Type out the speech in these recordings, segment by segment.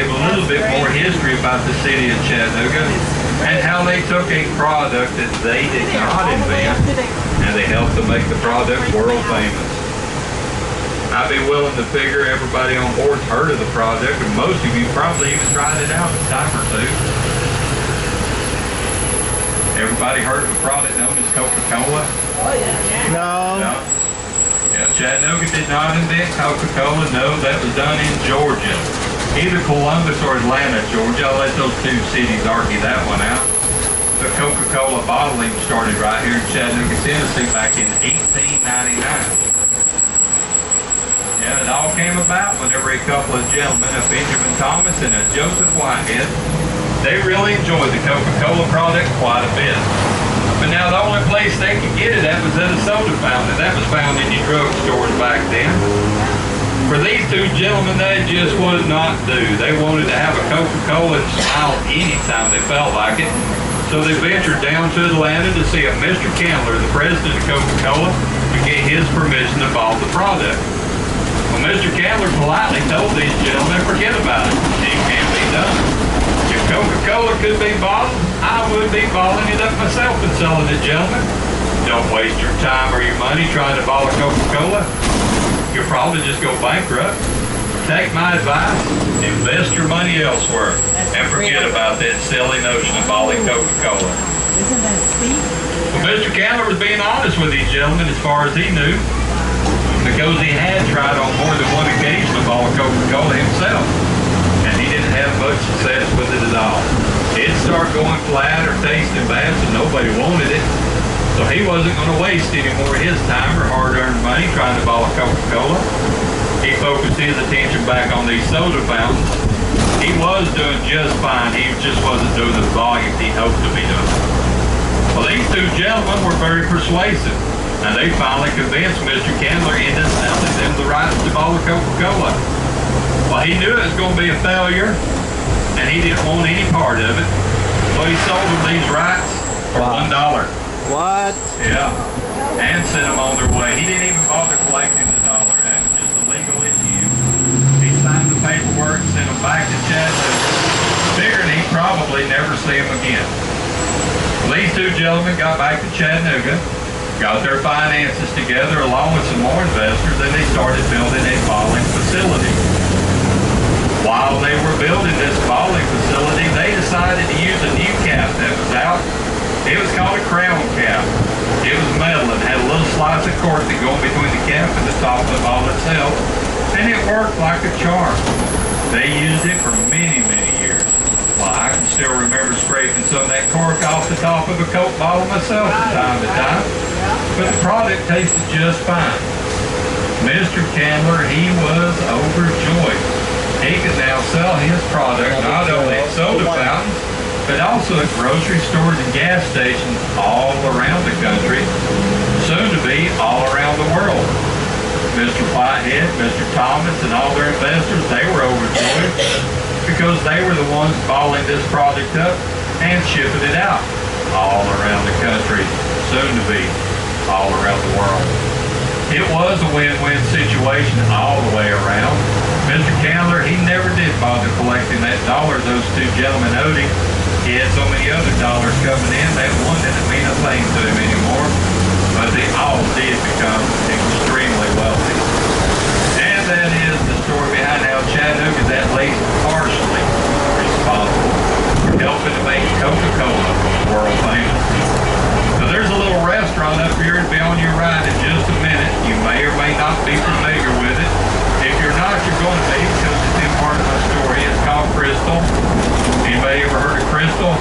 give a little bit more history about the city of Chattanooga and how they took a product that they did not invent and they helped to make the product world famous. I'd be willing to figure everybody on board's heard of the product, and most of you probably even tried it out a time or two. Everybody heard of a product known as Coca-Cola? Oh yeah. No. Yeah, Chattanooga did not invent Coca-Cola. No, that was done in Georgia. Either Columbus or Atlanta, Georgia. I'll let those two cities argue that one out. The Coca-Cola bottling started right here in Chattanooga, Tennessee back in 1899. Yeah, it all came about whenever a couple of gentlemen, a Benjamin Thomas and a Joseph Whitehead, they really enjoyed the Coca-Cola product quite a bit. But now the only place they could get it at was at a soda fountain. That was found in your drugstores back then. For these two gentlemen, that just would not do. They wanted to have a Coca-Cola and smile anytime they felt like it. So they ventured down to Atlanta to see a Mr. Candler, the president of Coca-Cola, to get his permission to bottle the product. Well, Mr. Candler politely told these gentlemen, forget about it. It can't be done. If Coca-Cola could be bottled, I would be bottling it up myself and selling it, gentlemen. Don't waste your time or your money trying to bottle Coca-Cola. You'll probably just go bankrupt. Take my advice, invest your money elsewhere, and forget about that silly notion of bottling Coca-Cola. Isn't that steep? Well, Mr. Candler was being honest with these gentlemen as far as he knew, because he had tried on more than one occasion to bottle Coca-Cola himself, and he didn't have much success with it at all. It'd start going flat or tasting bad, so nobody wanted it. So he wasn't going to waste any more of his time or hard-earned money trying to bottle Coca-Cola. He focused his attention back on these soda fountains. He was doing just fine. He just wasn't doing the volume he hoped to be doing. Well, these two gentlemen were very persuasive. And they finally convinced Mr. Candler into selling them the rights to bottle Coca-Cola. Well, he knew it was going to be a failure, and he didn't want any part of it. So he sold them these rights for $1. What? Yeah. And sent them on their way. He didn't even bother collecting the dollar. That was just a legal issue. He signed the paperwork, sent them back to Chattanooga, figuring he'd probably never see them again. Well, these two gentlemen got back to Chattanooga, got their finances together along with some more investors, and they started building a bottling facility. While they were building this bottling facility, they decided to use a new cap that was out. It was called a crown cap. It was metal and had a little slice of cork that go in between the cap and the top of the bottle itself, and it worked like a charm. They used it for many, many years. Well, I can still remember scraping some of that cork off the top of a Coke bottle myself from time to time. But the product tasted just fine. Mr. Candler, he was overjoyed. He could now sell his product not only at soda fountains, but also at grocery stores and gas stations all around the country, soon to be all around the world. Mr. Whitehead, Mr. Thomas, and all their investors, they were overjoyed because they were the ones bottling this product up and shipping it out all around the country, soon to be all around the world. It was a win-win situation all the way around. Mr. Candler, he never did bother collecting that dollar those two gentlemen owed him. He had so many other dollars coming in, that one didn't mean a thing to him anymore. But they all did become extremely wealthy. And that is the story behind how Chattanooga is at least partially responsible for helping to make Coca-Cola world famous. So there's a little restaurant up here to be on your right in just a minute. You may or may not be familiar with it. If you're not, you're going to be, because it's in part of my story. It's called Crystal. Anybody ever heard of Crystal?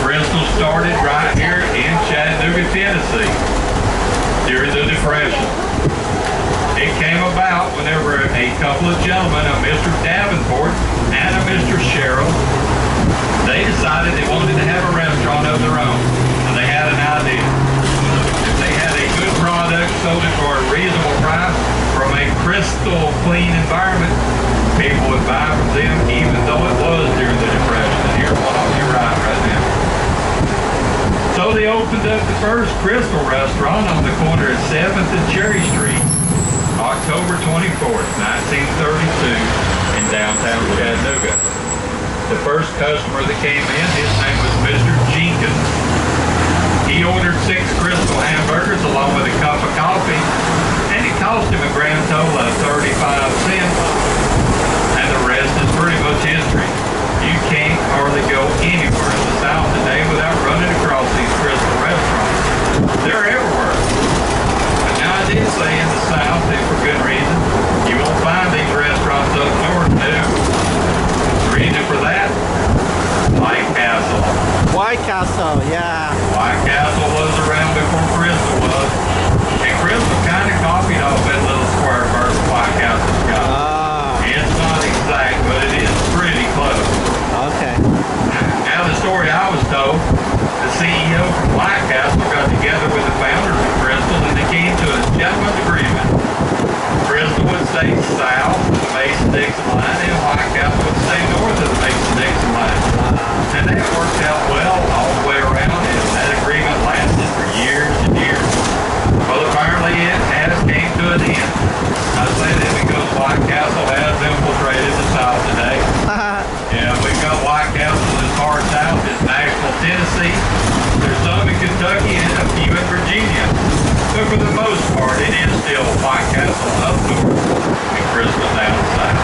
Crystal started right here in Chattanooga, Tennessee during the Depression. It came about whenever a couple of gentlemen, a Mr. Davenport and a Mr. Sherrill, they decided they wanted to have a restaurant of their own. And they had an idea. If they had a good product, sold it for a reasonable price from a crystal clean environment, people would buy from them even though it was during the Depression. And here's one on your right now. So they opened up the first Crystal restaurant on the corner of 7th and Cherry Street, October 24th, 1932, and downtown Chattanooga. The first customer that came in, his name was Mr. Jenkins. He ordered 6 Crystal hamburgers along with a cup of coffee, and it cost him a grand total of 35 cents. And the rest is pretty much history. You can't hardly go anywhere in the South today without running across these Crystal restaurants. They're everywhere. But now I did say in the South, and for good reason, you won't find these restaurants up north too. The reason for that? White Castle. White Castle, yeah. White Castle was around before Crystal was. And Crystal kind of copied off that little square burst White Castle's got. It's not exact, but it is pretty close. Okay. Now the story I was told, the CEO from White Castle got together with the founders of Crystal and they came to a gentleman's agreement. Crystal would stay south of the Mason-Dixon line and White Castle would stay north of the Mason-Dixon line. And that worked out well all the way around and that agreement lasted for years and years. Well, apparently it has came to an end. I say that because White Castle has infiltrated the South today. Yeah, we've got White Castles as far south as Nashville, Tennessee. There's some in Kentucky and a few in Virginia. But for the most part, it is still White Castle up north and Crystal down south.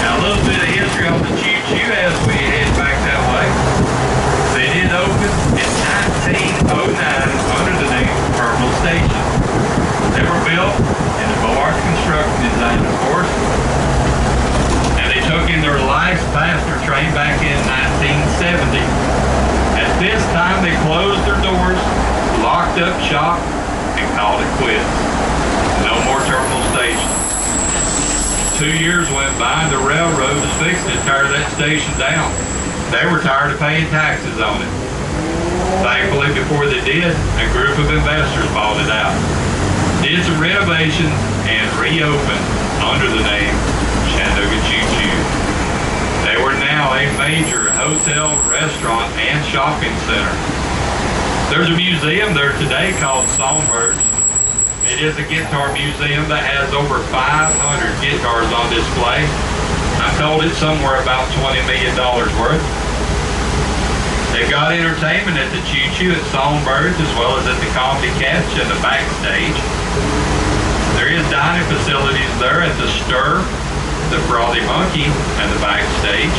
Now, a little bit of history on the Choo-Choo as we head back that way. They did open in 1909 under the name Terminal Station. They were built in the Boards Construction Design, of course. And they took in their last passenger train back in 1970. At this time, they closed their doors, locked up shop, and called it quits. No more terminal station. 2 years went by and the railroad was fixing to tear that station down. They were tired of paying taxes on it. Thankfully, before they did, a group of investors bought it out, did some renovations, and reopened under the name Chattanooga Choo-Choo. They were now a major hotel, restaurant, and shopping center. There's a museum there today called Songbirds. It is a guitar museum that has over 500 guitars on display. I'm told it's somewhere about $20 million worth. They've got entertainment at the Choo-Choo at Songbirds as well as at the Comedy Catch and the backstage. There is dining facilities there at the Stir, the Frothy Monkey, and the backstage.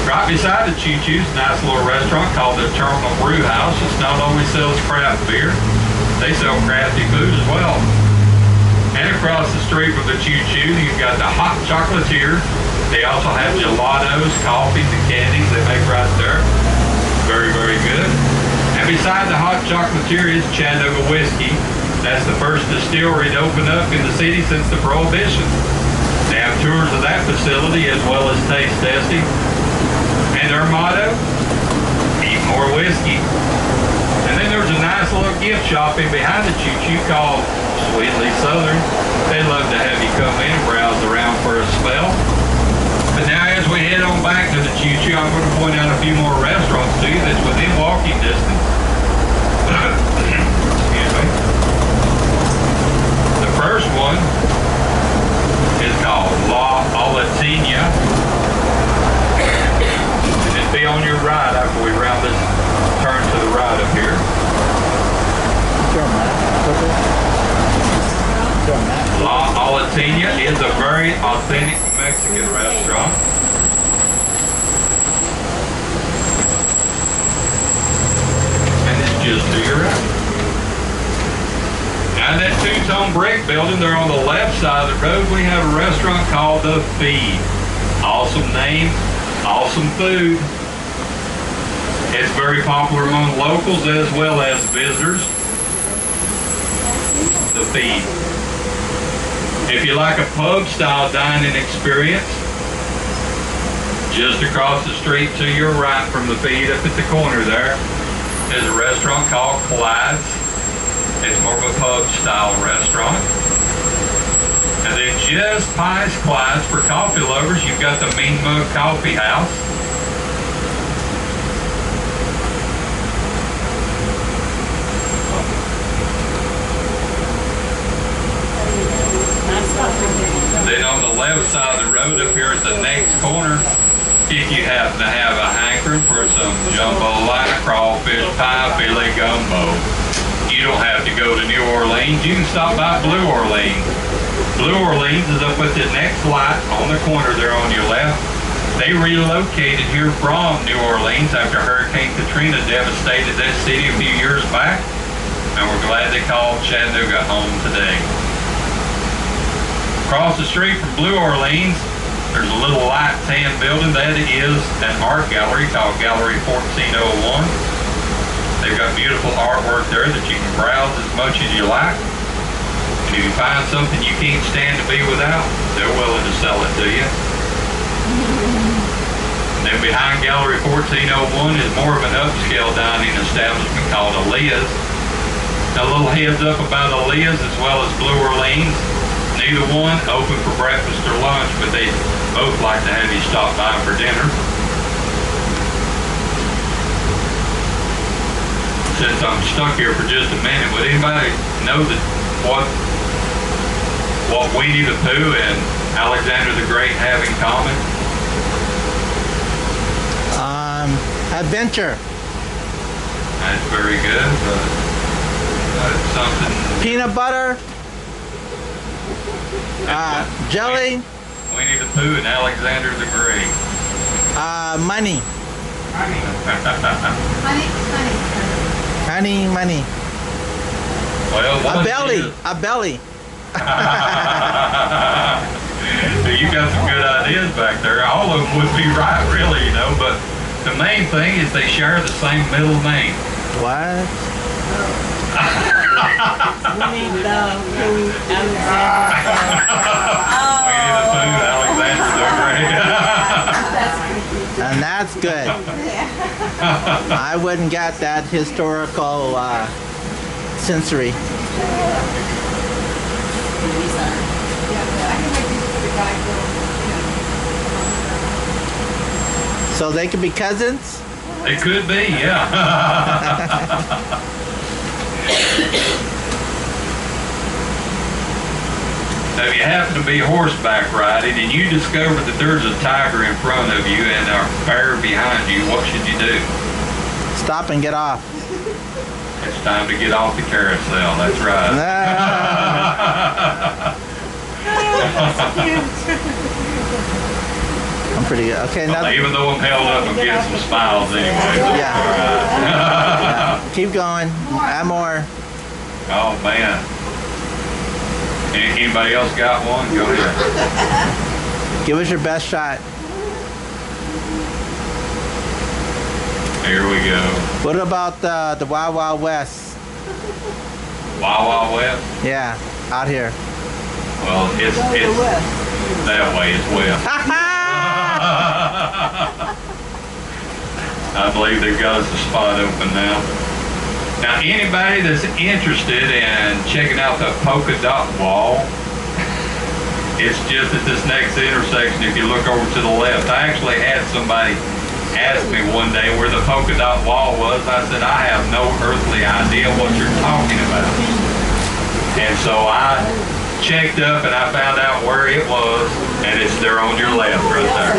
Right beside the Choo-Choo's a nice little restaurant called the Terminal Brew House. It not only sells craft beer, they sell crafty food as well. And across the street from the Choo-Choo, you've got the Hot Chocolatier. They also have gelatos, coffees, and candies they make right there. Very, very good. And beside the Hot Chocolatier is Chattanooga Whiskey. That's the first distillery to open up in the city since the Prohibition. They have tours of that facility as well as taste testing. And their motto, eat more whiskey. And then there's a nice little gift shopping behind the Choo-Choo called Sweetly Southern. They'd love to have you come in and browse around for a spell. But now as we head on back to the Choo-Choo, I'm going to point out a few more restaurants to you that's within walking distance. Excuse me. The first one is called La Olatina. And it'd be on your right after we round this turn to the right up here. La Olatina is a very authentic Mexican restaurant. And it's just to your right. Now in that two-tone brick building there on the left side of the road, we have a restaurant called The Feed. Awesome name, awesome food. It's very popular among locals as well as visitors. The Feed. If you like a pub-style dining experience, just across the street to your right from The Feed, up at the corner there, is a restaurant called Clyde's. It's more of a pub-style restaurant. And then just past Clyde's, for coffee lovers, you've got the Mean Mug Coffee House. Then on the some jambalaya, crawfish pie, filet gumbo. You don't have to go to New Orleans. You can stop by Blue Orleans. Blue Orleans is up at the next light on the corner there on your left. They relocated here from New Orleans after Hurricane Katrina devastated that city a few years back. And we're glad they called Chattanooga home today. Across the street from Blue Orleans, there's a little light tan building. That is an art gallery called Gallery 1401. They've got beautiful artwork there that you can browse as much as you like. And if you find something you can't stand to be without, they're willing to sell it to you. And then behind Gallery 1401 is more of an upscale dining establishment called Aaliyah's. Now, a little heads up about Aaliyah's as well as Blue Orleans. Neither one open for breakfast or lunch, but they both like to have you stop by for dinner. Since I'm stuck here for just a minute, would anybody know that what Winnie the Pooh and Alexander the Great have in common? Adventure. That's very good. Something. Peanut butter. Jelly. Winnie the Pooh and Alexander the Great. Money. Honey. Money. Well, A belly. A belly. You got some good ideas back there. All of them would be right, really, you know, but the main thing is they share the same middle name. What? Winnie the Pooh, Winnie the Pooh, Alexander the Great. And that's good. I wouldn't get that historical sensory. So they could be cousins? It could be, yeah. Now, if you happen to be horseback riding and you discover that there's a tiger in front of you and a bear behind you, what should you do? Stop and get off. It's time to get off the carousel, that's right. I'm pretty good. Okay, now Even though I'm held up, I'm getting some smiles anyway. So Yeah. all right. yeah, keep going. Add more. Oh, man. Anybody else got one? Go ahead. Give us your best shot. Here we go. What about the Wild Wild West? Wild Wild West? Yeah, out here. Well, it's that way as well. I believe they've got us a spot open now. Now, anybody that's interested in checking out the polka dot wall, it's just at this next intersection. If you look over to the left, I actually had somebody ask me one day where the polka dot wall was. I said, I have no earthly idea what you're talking about. And so I checked up and I found out where it was, and it's there on your left right there.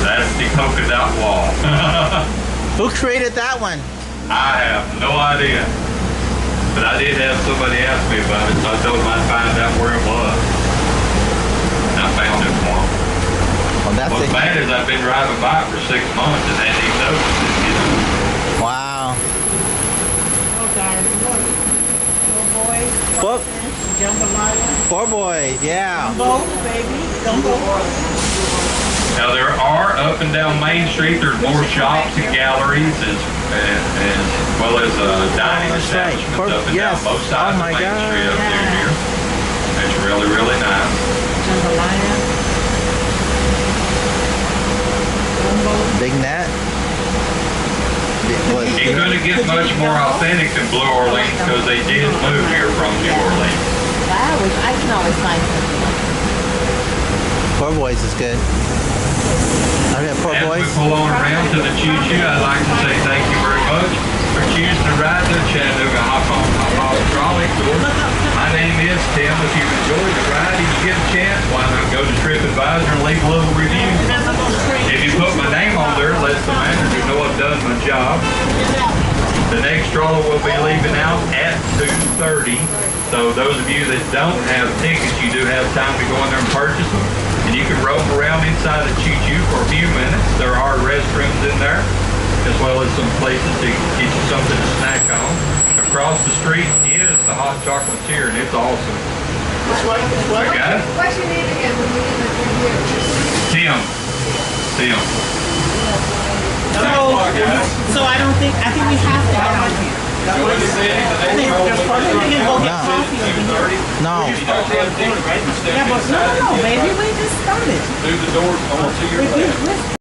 That's the polka dot wall. Who created that one? I have no idea. But I did have somebody ask me about it, so I told them I'd find out where it was. And I found it for them. Well, that's What's it. bad is I've been driving by for 6 months and hadn't even noticed it, you know. Wow. Oh, guys, look. Little boys. Book. Jambalaya. Poor boy. Yeah. Gumbo, baby. Gumbo. Now there are up and down Main Street, there's more shops and galleries as well as dining That's right. establishments up and Yes. down both sides Oh my of Main God. Street up Yeah. here. It's really, really nice. Jambalaya. Gumbo. Big net. It couldn't get much more authentic than Blue Orleans because they did move here from New Orleans. I can always find something like that. Poor boys is good. Okay, poor As we boys. pull on around to the Choo-Choo, I'd like to say thank you very much for choosing to ride the Chattanooga Hop On Hop Off Trolley Tour. My name is Tim. If you enjoyed the ride and you get a chance, why not go to Trippin' TripAdvisor and leave a little review. If you put my name on there, let the manager know I've done my job. The next stroller will be leaving out at 2:30. So those of you that don't have tickets, you do have time to go in there and purchase them. And you can roam around inside the Choo-Choo for a few minutes. There are restrooms in there, as well as some places to get you something to snack on. Across the street is the hot chocolatier, and it's awesome. I got it? What's your name again when you get the review? Tim. Tim. So I don't think, I think we have to get out here. I think we can go get coffee over here. No. Yeah, but no, baby, we just started. Do the doors on to your left.